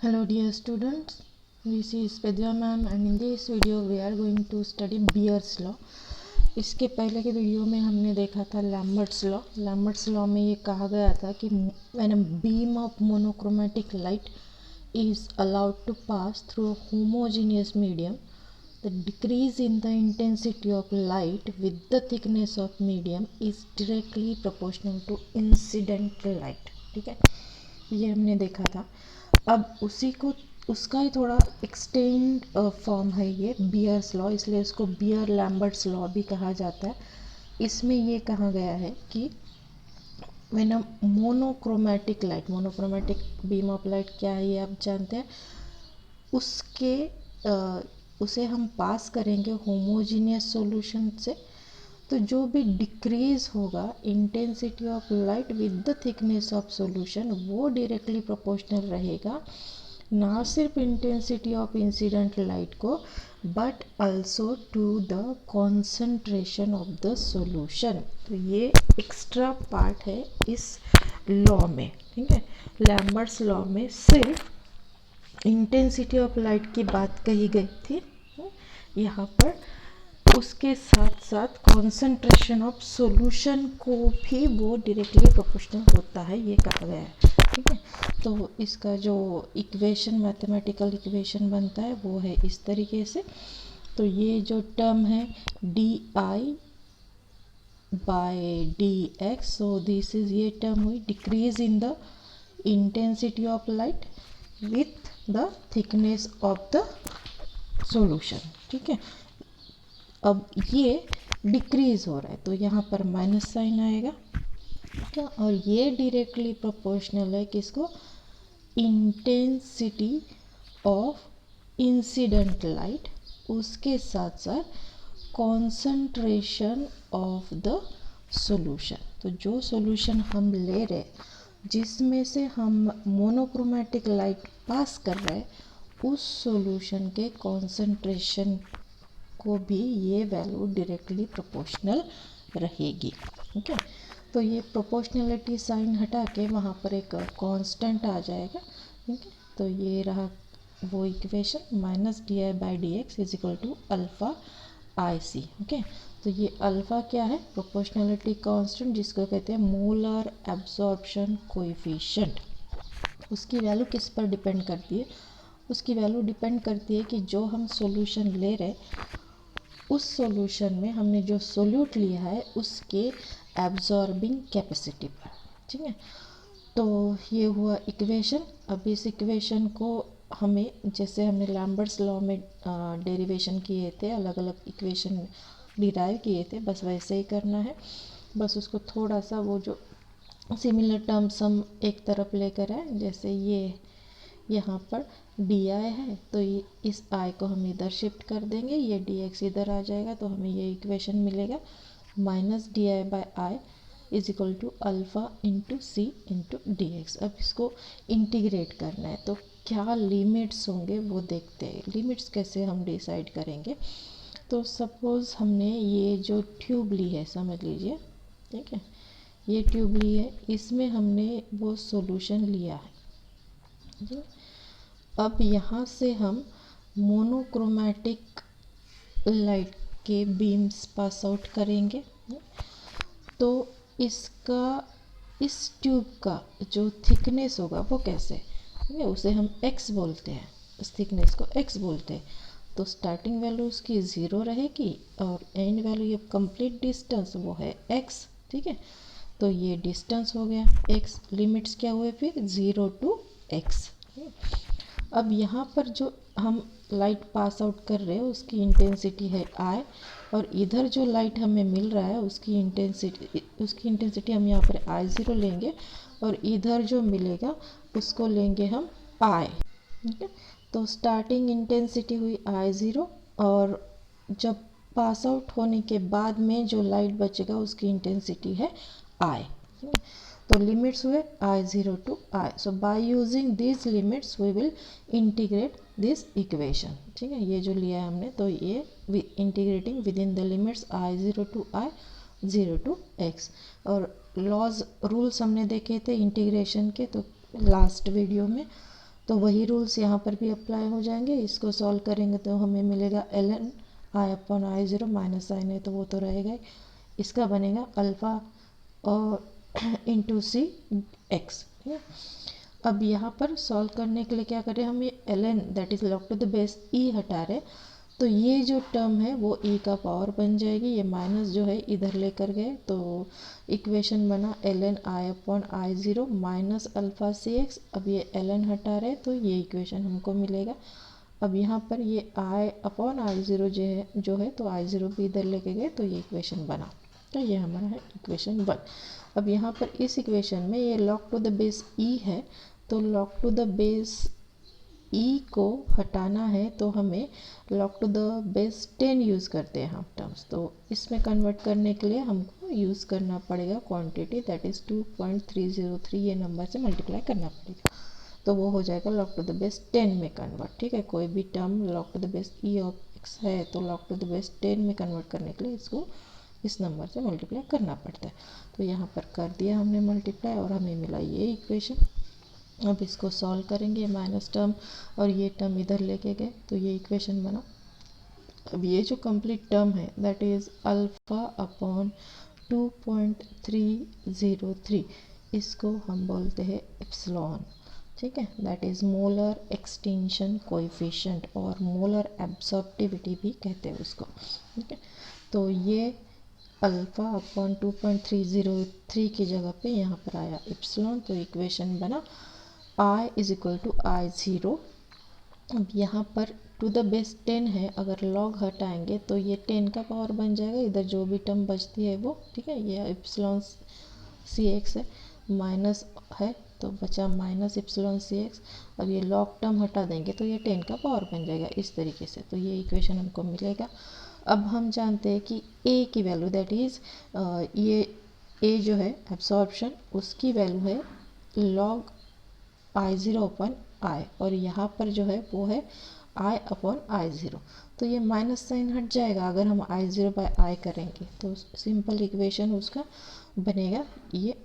Hello dear students, this is Pedya ma'am and in this video we are going to study Beer's law। इसके पहले के video में हमने देखा था लैम्बर्ट्स लॉ। लैम्बर्ट्स लॉ में ये कहा गया था कि when a beam of monochromatic light is allowed to pass through a homogeneous medium, the decrease in the intensity of light with the thickness of medium is directly proportional to incident light। ठीक है, ये हमने देखा था। अब उसी को उसका ही थोड़ा एक्सटेंड फॉर्म है ये बियर्स लॉ, इसलिए इसको बियर लैम्बर्ट्स लॉ भी कहा जाता है। इसमें ये कहा गया है कि when a monochromatic light, monochromatic beam of light क्या है ये आप जानते हैं, उसके उसे हम पास करेंगे होमोजीनियस सॉल्यूशन से, तो जो भी डिक्रीज होगा intensity of light with the thickness of solution वो डायरेक्टली प्रोपोर्शनल रहेगा, ना सिर्फ इंटेंसिटी ऑफ इंसिडेंट लाइट को but also to the concentration of the solution. तो ये एक्स्ट्रा पार्ट है इस लॉ में। ठीक है, लैम्बर्ट्स लॉ में सिर्फ इंटेंसिटी ऑफ लाइट की बात कही गई थी, यहाँ पर उसके साथ साथ कॉन्सेंट्रेशन ऑफ सॉल्यूशन को भी वो डायरेक्टली प्रोपोर्शनल होता है, ये कहा गया है। ठीक है, तो इसका जो इक्वेशन, मैथमेटिकल इक्वेशन बनता है वो है इस तरीके से। तो ये जो टर्म है d I by d x, so this is, ये टर्म हुई decrease in the intensity of light with the thickness of the solution. ठीक है, अब ये डिक्रीज हो रहा है तो यहाँ पर माइनस साइन आएगा क्या, और ये डायरेक्टली प्रोपोर्शनल है किसको, इंटेंसिटी ऑफ इंसिडेंट लाइट, उसके साथ साथ कॉन्सेंट्रेशन ऑफ द सॉल्यूशन। तो जो सॉल्यूशन हम ले रहे जिसमें से हम मोनोक्रोमैटिक लाइट पास कर रहे हैं उस सॉल्यूशन के कॉन्सेंट्रेशन को भी ये वैल्यू डायरेक्टली प्रोपोर्शनल रहेगी। ओके, तो ये प्रोपोर्शनलिटी साइन हटा के वहाँ पर एक कांस्टेंट आ जाएगा। ठीक है, तो ये रहा वो equation, minus d I by d x is equal to alpha I c. Okay, तो ये अल्फ़ा क्या है, प्रोपोर्शनलिटी कांस्टेंट, जिसको कहते हैं मोलर एब्जॉर्प्शन कोएफिशिएंट। उसकी वैल्यू किस पर डिपेंड करती है, उसकी वैल्यू डिपेंड करती है कि जो हम सॉल्यूशन ले रहे उस सॉल्यूशन में हमने जो सोल्यूट लिया है उसके एब्जॉर्बिंग कैपेसिटी पर। ठीक है, तो ये हुआ इक्वेशन। अब इस इक्वेशन को हमें, जैसे हमने लैम्बर्ट्स लॉ में डेरिवेशन किए थे, अलग अलग इक्वेशन डिराइव किए थे, बस वैसे ही करना है। बस उसको थोड़ा सा वो जो सिमिलर टर्म्स हम एक तरफ लेकर आए, जैसे ये यहाँ पर डी आई है तो ये इस आई को हम इधर शिफ्ट कर देंगे, ये डी एक्स इधर आ जाएगा, तो हमें ये इक्वेशन मिलेगा minus d I by I is equal to alpha into c into d x. अब इसको इंटीग्रेट करना है तो क्या लिमिट्स होंगे वो देखते हैं। लिमिट्स कैसे हम डिसाइड करेंगे, तो सपोज़ हमने ये जो ट्यूब ली है, समझ लीजिए, ठीक है, ये ट्यूब ली है, इसमें हमने वो सॉल्यूशन लिया है। जी, अब यहाँ से हम मोनोक्रोमैटिक लाइट के बीम्स पास आउट करेंगे, तो इसका, इस ट्यूब का जो थिकनेस होगा वो कैसे, उसे हम x बोलते हैं, इस थिकनेस को x बोलते हैं। तो स्टार्टिंग वैल्यू उसकी 0 रहेगी और एंड वैल्यू, ये कंप्लीट डिस्टेंस वो है x। ठीक है, तो ये डिस्टेंस हो गया x, लिमिट्स क्या हुए फिर 0 टू x। अब यहाँ पर जो हम लाइट पास आउट कर रहे हैं उसकी इंटेंसिटी है I, और इधर जो लाइट हमें मिल रहा है उसकी इंटेंसिटी हम यहाँ पर I0 लेंगे, और इधर जो मिलेगा उसको लेंगे हम I। ठीक है, तो स्टार्टिंग इंटेंसिटी हुई I0, और जब पास आउट होने के बाद में जो लाइट बचेगा उसकी इंटेंसिटी है I। तो लिमिट्स हुए I0 to I। So by using this limits we will integrate this equation. ठीक है, ये जो लिया है हमने, तो ये integrating with in the limits I0 to I, 0 to x। और लॉज रूल्स हमने देखे थे इंटीग्रेशन के, तो लास्ट वीडियो में तो वही रूल्स यहाँ पर भी अप्लाई हो जाएंगे। इसको सॉल्व करेंगे तो हमें मिलेगा ln i/i0 माइनस साइन है तो वो तो रहेगा ही। इसका बनेगा अल्फ़ा और इंटू सी एक्स। ठीक है, अब यहाँ पर सॉल्व करने के लिए क्या करें, हम ये ln that is log to the base e हटा रहे, तो ये जो टर्म है वो e का पावर बन जाएगी। ये माइनस जो है इधर लेकर गए तो इक्वेशन बना ln i/i0 माइनस अल्फ़ा सी एक्स। अब ये ln हटा रहे तो ये इक्वेशन हमको मिलेगा। अब यहाँ पर ये i/i0 जो है तो i0 भी इधर लेके गए तो ये इक्वेशन बना। तो ये हमारा है इक्वेशन 1। अब यहाँ पर इस इक्वेशन में ये log to the base e है, तो लॉग टू द बेस ई को हटाना है तो हमें log to the base 10 use करते हैं हम टर्म्स। तो इसमें कन्वर्ट करने के लिए हमको यूज़ करना पड़ेगा क्वांटिटी दैट इज़ 2.303, ये नंबर से मल्टीप्लाई करना पड़ेगा तो वो हो जाएगा लॉग टू द बेस 10 में कन्वर्ट। ठीक है, कोई भी term log to the base E of x है तो लॉग टू द बेस 10 में कन्वर्ट करने के लिए इसको इस नंबर से मल्टीप्लाई करना पड़ता है। तो यहाँ पर कर दिया हमने मल्टीप्लाई और हमें मिला ये इक्वेशन। अब इसको सॉल्व करेंगे, माइनस टर्म और ये टर्म इधर लेके गए तो ये इक्वेशन बना। अब ये जो कंप्लीट टर्म है दैट इज़ अल्फ़ा अपॉन 2.303, इसको हम बोलते हैं एप्सिलॉन। ठीक है, that is molar extinction coefficient और मोलर एब्सॉर्प्टिविटी भी कहते हैं उसको। ठीक है, तो ये अल्फ़ा अपॉन 2.303 की जगह पे यहाँ पर आया एप्सिलॉन, तो इक्वेशन बना i is equal to I0। अब यहाँ पर टू द बेस 10 है, अगर लॉग हटाएंगे तो ये 10 का पावर बन जाएगा, इधर जो भी टर्म बचती है वो। ठीक है, ये एप्सिलॉन सी एक्स है, माइनस है तो बचा माइनस एप्सिलॉन सी एक्स। अब ये लॉग टर्म हटा देंगे तो ये 10 का पावर बन जाएगा इस तरीके से, तो ये इक्वेशन हमको मिलेगा। अब हम जानते हैं कि a की वैल्यू दैट इज़ ये a जो है एब्सॉर्प्शन उसकी वैल्यू है लॉग I0 अपॉन आई, और यहाँ पर जो है वो है I अपॉन I0। तो ये माइनस साइन हट जाएगा अगर हम I0 बाय आई करेंगे, तो सिंपल इक्वेशन उसका बनेगा ये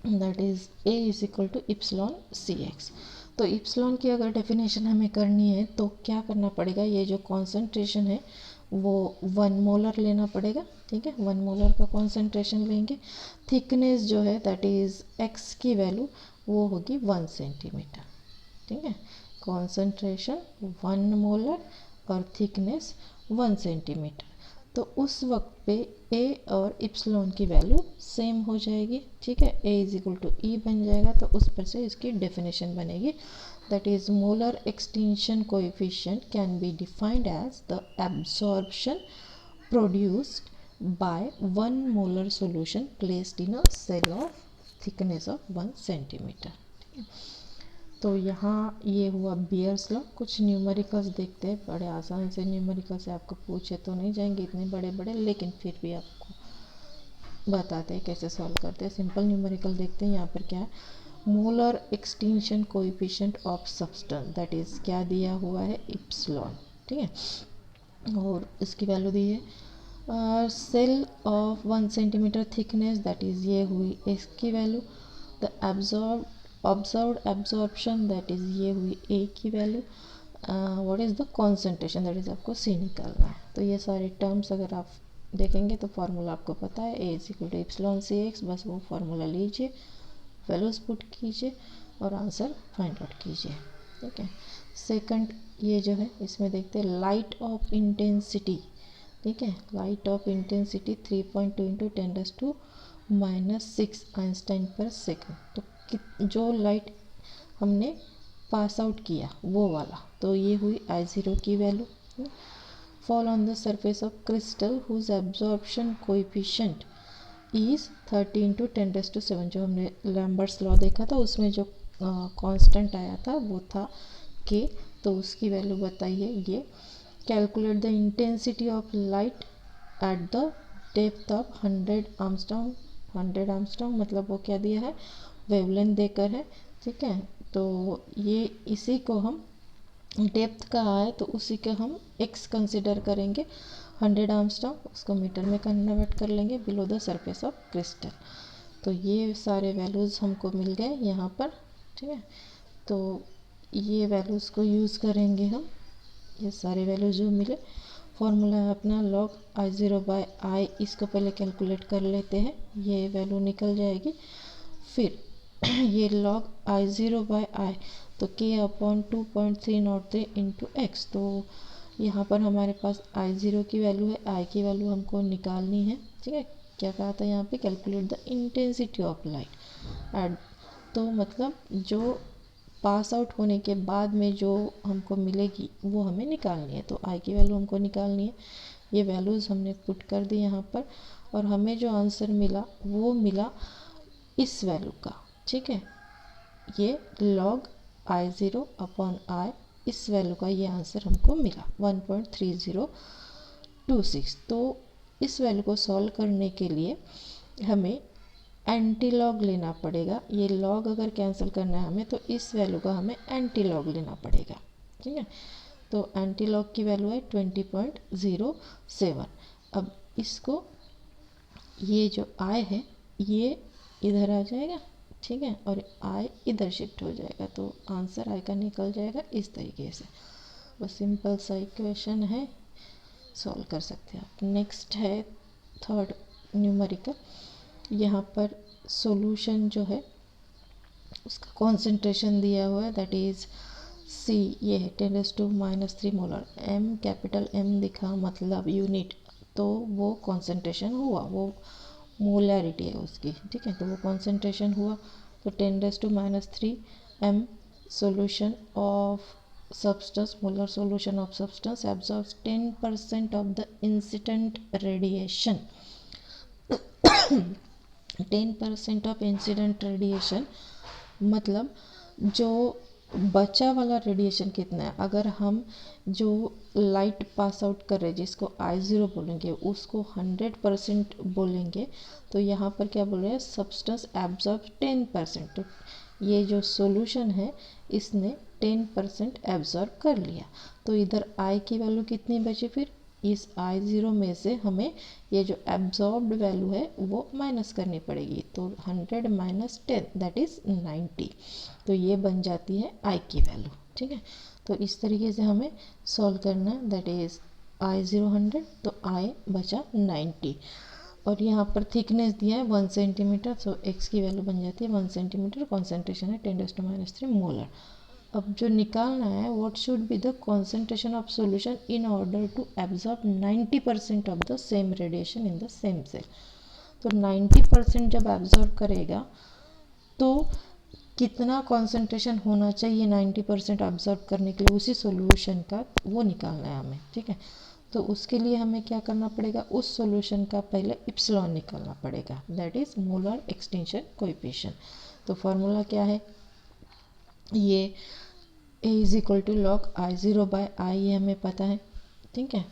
that is a is equal to epsilon c x. तो इप्सिलॉन की अगर डेफिनेशन हमें करनी है तो क्या करना पड़ेगा, ये जो कॉन्सेंट्रेशन है वो 1 मोलर लेना पड़ेगा। ठीक है, 1 मोलर का कॉन्सेंट्रेशन लेंगे। थिकनेस जो है दैट इज़ x की वैल्यू वो होगी 1 सेंटीमीटर। ठीक है, कॉन्सेंट्रेशन 1 मोलर और थिकनेस 1 सेंटीमीटर। तो उस वक्त पे a और इप्सिलॉन की वैल्यू सेम हो जाएगी। ठीक है, a इज इक्वल टू ई बन जाएगा, तो उस पर से इसकी डेफिनेशन बनेगी that is molar extinction coefficient can be defined as the absorption produced by 1 molar solution placed in a cell of thickness of 1 centimeter। तो यहाँ ये हुआ बियर्स लॉ। कुछ न्यूमेरिकल्स देखते हैं, बड़े आसान से न्यूमेरिकल्स से आपको पूछे तो नहीं जाएंगे इतने बड़े बड़े, लेकिन फिर भी आपको बताते हैं कैसे सॉल्व करते हैं। सिंपल न्यूमेरिकल देखते हैं। यहाँ पर क्या है, molar extinction coefficient of substance that is क्या दिया हुआ है, इप्सिलॉन। ठीक है, और इसकी वैल्यू दी है cell of 1 centimetre thickness that is ये हुई इसकी value. The observed absorption that is ये हुई ए की value. What is the concentration that is आपको सी निकालना है। तो ये सारे टर्म्स अगर आप देखेंगे तो फार्मूला आपको पता है, a is equal to epsilon c x, बस वो फार्मूला लीजिए, वैल्यूज पुट कीजिए और आंसर फाइंड आउट कीजिए। ठीक है, सेकंड ये जो है इसमें देखते हैं लाइट ऑफ इंटेंसिटी। ठीक है, light of intensity 3.2 into 10⁻⁻6 Einstein पर सेकंड। तो जो लाइट हमने पास आउट किया वो वाला, तो ये हुई I0 की value. Fall on the surface of crystal whose absorption coefficient is 30 into 10⁻⁷। जो हमने लैम्बर्ट्स लॉ देखा था उसमें जो कांस्टेंट आया था वो था k, तो उसकी वैल्यू बताइए ये। Calculate the intensity of light at the depth of 100 Armstrong. 100 Armstrong मतलब वो क्या दिया है, वेवलेंथ देकर है। ठीक है, तो ये इसी को हम डेप्थ का है तो उसी का हम x कंसिडर करेंगे 100 आर्मस्ट्रॉन्ग, उसको मीटर में कन्वर्ट कर लेंगे below the surface of crystal. तो ये सारे वैल्यूज़ हमको मिल गए यहाँ पर। ठीक है, तो ये वैल्यूज़ को यूज़ करेंगे हम, ये सारे वैल्यूज जो मिले। फॉर्मूला है अपना log I0/i, इसको पहले कैलकुलेट कर लेते हैं, ये वैल्यू निकल जाएगी। फिर ये log I0/i, तो k/2.303 इंटू एक्स, तो यहाँ पर हमारे पास I0 की वैल्यू है, I की वैल्यू हमको निकालनी है। ठीक है, क्या कहा था यहाँ पे, calculate the intensity of light at, तो मतलब जो पास आउट होने के बाद में जो हमको मिलेगी वो हमें निकालनी है। तो आई की वैल्यू हमको निकालनी है, ये वैल्यूज़ हमने पुट कर दी यहाँ पर, और हमें जो आंसर मिला वो मिला इस वैल्यू का। ठीक है, ये log I0/i, इस वैल्यू का ये आंसर हमको मिला 1.3026। तो इस वैल्यू को सॉल्व करने के लिए हमें एंटी लॉग लेना पड़ेगा। ये लॉग अगर कैंसिल करना है हमें, तो इस वैल्यू का हमें एंटी लॉग लेना पड़ेगा। ठीक है, तो एंटी लॉग की वैल्यू है 20.07। अब इसको, ये जो आई है ये इधर आ जाएगा, ठीक है, और आई इधर शिफ्ट हो जाएगा, तो आंसर आई का निकल जाएगा इस तरीके से। बस सिंपल सा इक्वेशन है, सॉल्व कर सकते हैं आप। नेक्स्ट है थर्ड न्यूमेरिकल। यहाँ पर सॉल्यूशन जो है उसका कॉन्सेंट्रेशन दिया हुआ है, दैट इज़ सी, ये है 10⁻³ मोलर। एम, कैपिटल एम दिखा मतलब यूनिट, तो वो कॉन्सेंट्रेशन हुआ, वो मोलैरिटी है उसकी। ठीक है, तो वो कॉन्सेंट्रेशन हुआ, तो 10⁻³ M solution of substance, molar solution of substance absorbs 10% of the incident radiation। 10% of incident radiation मतलब जो बचा वाला रेडिएशन कितना है, अगर हम जो लाइट पास आउट कर रहे हैं जिसको I0 बोलेंगे उसको 100% बोलेंगे, तो यहाँ पर क्या बोल रहे हैं, सब्सटेंस एब्जॉर्ब 10%। तो ये जो सॉल्यूशन है इसने 10% एब्जॉर्ब कर लिया, तो इधर I की वैल्यू कितनी बची, फिर इस I0 में से हमें ये जो एब्जॉर्ब्ड वैल्यू है वो माइनस करनी पड़ेगी, तो 100 - 10 दैट इज़ 90, तो ये बन जाती है I की वैल्यू। ठीक है, तो इस तरीके से हमें सॉल्व करना है, दैट इज़ I0 100, तो I बचा 90, और यहाँ पर थिकनेस दिया है 1 सेंटीमीटर, सो x की वैल्यू बन जाती है 1 सेंटीमीटर, कॉन्सेंट्रेशन है 10⁻³ मोलर। अब जो निकालना है, what should be the concentration of solution in order to absorb 90% of the same radiation in the same cell. तो 90% जब एब्जॉर्ब करेगा तो कितना कॉन्सेंट्रेशन होना चाहिए 90% एब्जॉर्ब करने के लिए उसी सॉल्यूशन का, वो निकालना है हमें। ठीक है, तो उसके लिए हमें क्या करना पड़ेगा, उस सॉल्यूशन का पहले इप्सिलॉन निकालना पड़ेगा, that is molar extension coefficient. तो फार्मूला क्या है, ये A = log I0/i, ये हमें पता है। ठीक है,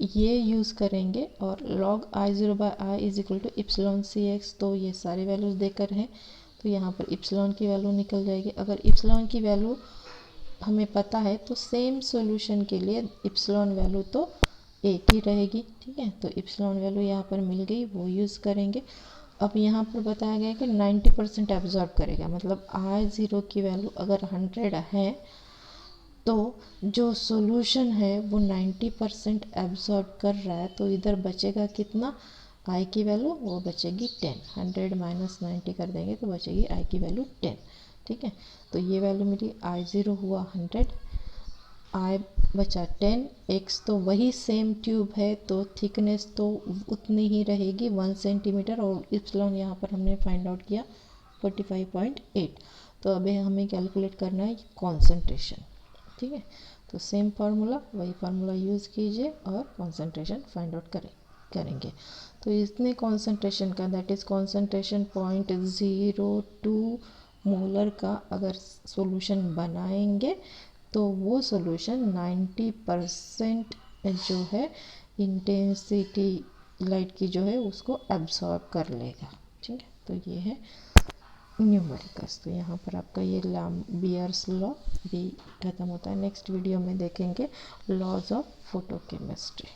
ये यूज़ करेंगे, और log I0/i = εcx, तो ये सारे वैल्यूज़ देकर हैं, तो यहाँ पर इप्सिलॉन की वैल्यू निकल जाएगी। अगर इप्सिलॉन की वैल्यू हमें पता है तो सेम सॉल्यूशन के लिए इप्सिलॉन वैल्यू तो एक ही रहेगी। ठीक है, तो इप्सिलॉन वैल्यू यहाँ पर मिल गई, वो यूज़ करेंगे। अब यहाँ पर बताया गया है कि 90% एब्जॉर्ब करेगा, मतलब I0 की वैल्यू अगर 100 है तो जो सॉल्यूशन है वो 90% एब्जॉर्ब कर रहा है, तो इधर बचेगा कितना, I की वैल्यू वो बचेगी 10, 100 - 90 कर देंगे तो बचेगी I की वैल्यू 10। ठीक है, तो ये वैल्यू मेरी I0 हुआ 100, I बचा 10, x तो वही सेम ट्यूब है तो थिकनेस तो उतनी ही रहेगी 1 सेंटीमीटर, और इप्सिलॉन यहाँ पर हमने फाइंड आउट किया 45.8। तो अभी हमें कैलकुलेट करना है कॉन्सेंट्रेशन। ठीक है, तो सेम फार्मूला, वही फार्मूला यूज़ कीजिए और कॉन्सेंट्रेशन फाइंड आउट करेंगे। तो इतने कॉन्सेंट्रेशन का, दैट इज़ कॉन्सेंट्रेशन 0.02 मोलर का अगर सॉल्यूशन बनाएंगे तो वो सॉल्यूशन 90% जो है इंटेंसिटी लाइट की जो है उसको एब्जॉर्ब कर लेगा। ठीक है, तो ये है न्यूमेरिकल्स। तो यहाँ पर आपका ये बियर्स लॉ भी ख़त्म होता है। नेक्स्ट वीडियो में देखेंगे लॉज ऑफ फोटोकेमिस्ट्री।